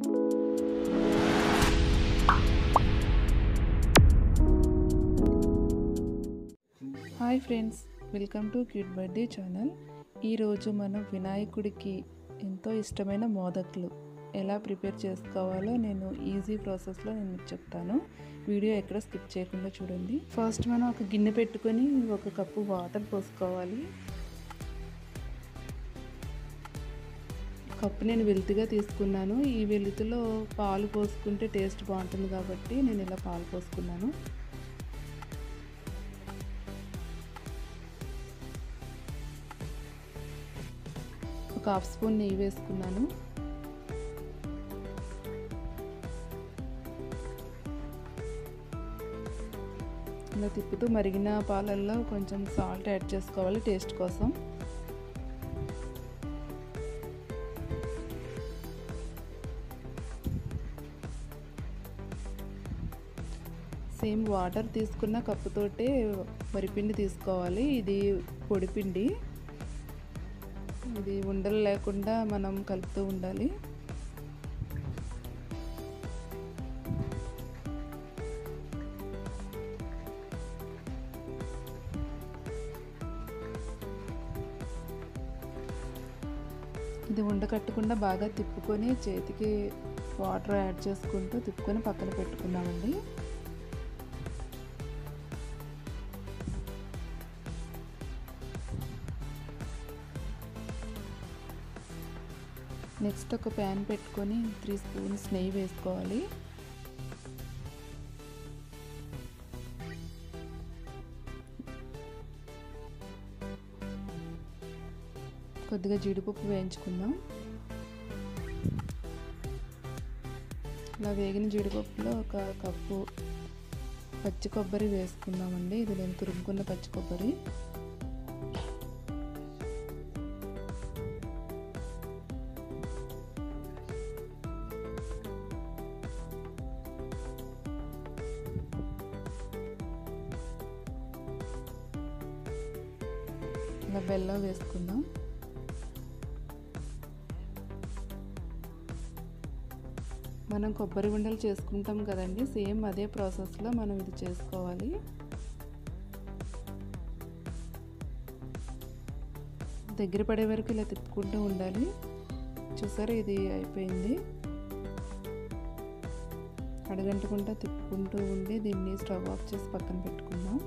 Hi friends, welcome to cute birthday channel. ఈరోజు మనం వినాయకుడికి ఎంతో ఇష్టమైన మోదకులు ఎలా ప్రిపేర్ చేసుకోవాలో నేను ఈజీ ప్రాసెస్లో మీకు చెప్తాను. వీడియో ఎక్కడ స్కిప్ చేయకుండా చూడండి. ఫస్ట్ మనం ఒక గిన్నె పెట్టుకొని 1 కప్పు వాటర్ పోసుకోవాలి. కప్పు నేను వెలుతుగా తీసుకున్నాను. ఈ వెలుతులో పాలు పోసుకుంటే టేస్ట్ బాగుంటుంది కాబట్టి నేను ఇలా పాలు పోసుకున్నాను. ఒక హాఫ్ స్పూన్ నెయ్యి వేసుకున్నాను. ఇలా తిప్పుతూ మరిగిన పాలల్లో కొంచెం సాల్ట్ యాడ్ చేసుకోవాలి టేస్ట్ కోసం. సేమ్ వాటర్ తీసుకున్న కప్పుతోటే వరిపిండి తీసుకోవాలి. ఇది పొడిపిండి. ఇది ఉండలు లేకుండా మనం కలుపుతూ ఉండాలి. ఇది ఉండకట్టకుండా బాగా తిప్పుకొని చేతికి వాటర్ యాడ్ చేసుకుంటూ తిప్పుకొని పక్కన పెట్టుకుందామండి. నెక్స్ట్ ఒక ప్యాన్ పెట్టుకొని 3 స్పూన్స్ నెయ్యి వేసుకోవాలి. కొద్దిగా జీడిపప్పు వేయించుకుందాం. ఇలా వేగిన జీడిపప్పులో 1 కప్పు పచ్చి కొబ్బరి వేసుకుందామండి. ఇది నేను తురుముకున్న పచ్చి కొబ్బరి. ఇలా బెల్లం వేసుకుందాం. మనం కొబ్బరి ఉండలు చేసుకుంటాం కదండి, సేమ్ అదే ప్రాసెస్లో మనం ఇది చేసుకోవాలి. దగ్గర పడే వరకు ఇలా తిప్పుకుంటూ ఉండాలి. చూసారా, ఇది అయిపోయింది. అడగంటకుండా తిప్పుకుంటూ ఉండి దీన్ని స్టవ్ ఆఫ్ చేసి పక్కన పెట్టుకుందాం.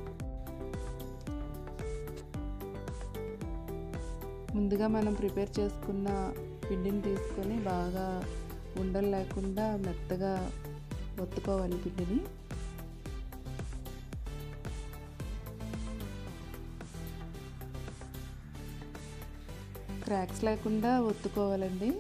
ముందుగా మనం ప్రిపేర్ చేసుకున్న పిండిని తీసుకొని బాగా ఉండలు లేకుండా మెత్తగా ఒత్తుకోవాలి పిండిని. క్రాక్స్ లేకుండా ఒత్తుకోవాలండి.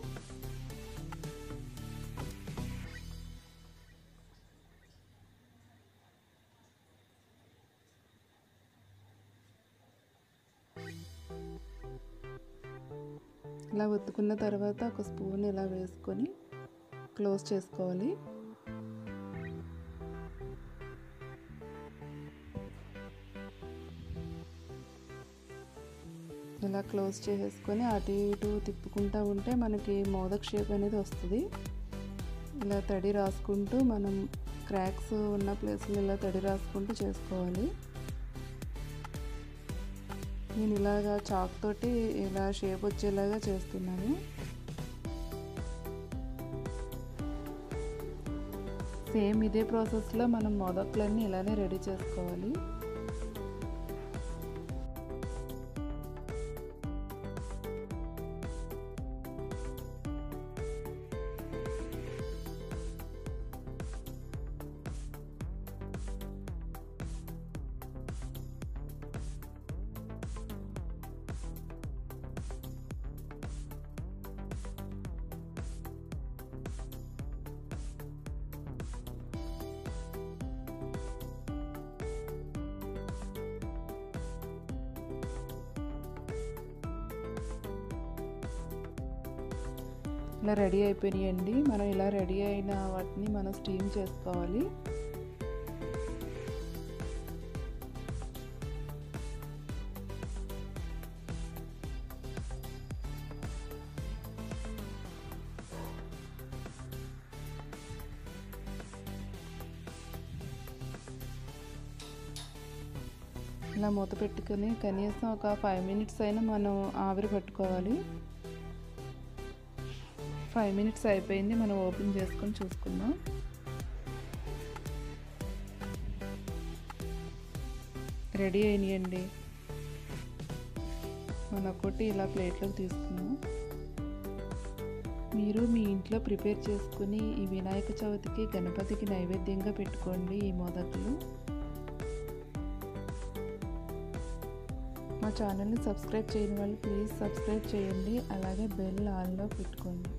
ఇలా ఒత్తుకున్న తర్వాత 1 స్పూన్ ఇలా వేసుకొని క్లోజ్ చేసుకోవాలి. ఇలా క్లోజ్ చేసేసుకొని అటు ఇటు తిప్పుకుంటూ ఉంటే మనకి మోదక్ షేప్ అనేది వస్తుంది. ఇలా తడి రాసుకుంటూ మనం క్రాక్స్ ఉన్న ప్లేస్లో ఇలా తడి రాసుకుంటూ చేసుకోవాలి. నేను ఇలాగా చాక్ తోటి ఇలా షేప్ వచ్చేలాగా చేస్తున్నాను. సేమ్ ఇదే ప్రాసెస్లో మనం మోదకులన్నీ ఇలానే రెడీ చేసుకోవాలి. ఇలా రెడీ అయిపోయినాయండి. మనం ఇలా రెడీ అయిన వాటిని మనం స్టీమ్ చేసుకోవాలి. ఇలా మూత పెట్టుకొని కనీసం ఒక 5 మినిట్స్ అయినా మనం ఆవిరి పట్టుకోవాలి. 5 మినిట్స్ అయిపోయింది. మనం ఓపెన్ చేసుకొని చూసుకుందాం. రెడీ అయినాయండి. మనొకటి ఇలా ప్లేట్లోకి తీసుకుందాం. మీరు మీ ఇంట్లో ప్రిపేర్ చేసుకుని ఈ వినాయక చవితికి గణపతికి నైవేద్యంగా పెట్టుకోండి ఈ మోదకులు. మా ఛానల్ని సబ్స్క్రైబ్ చేయని వాళ్ళు ప్లీజ్ సబ్స్క్రైబ్ చేయండి. అలాగే బెల్ ఆన్లో పెట్టుకోండి.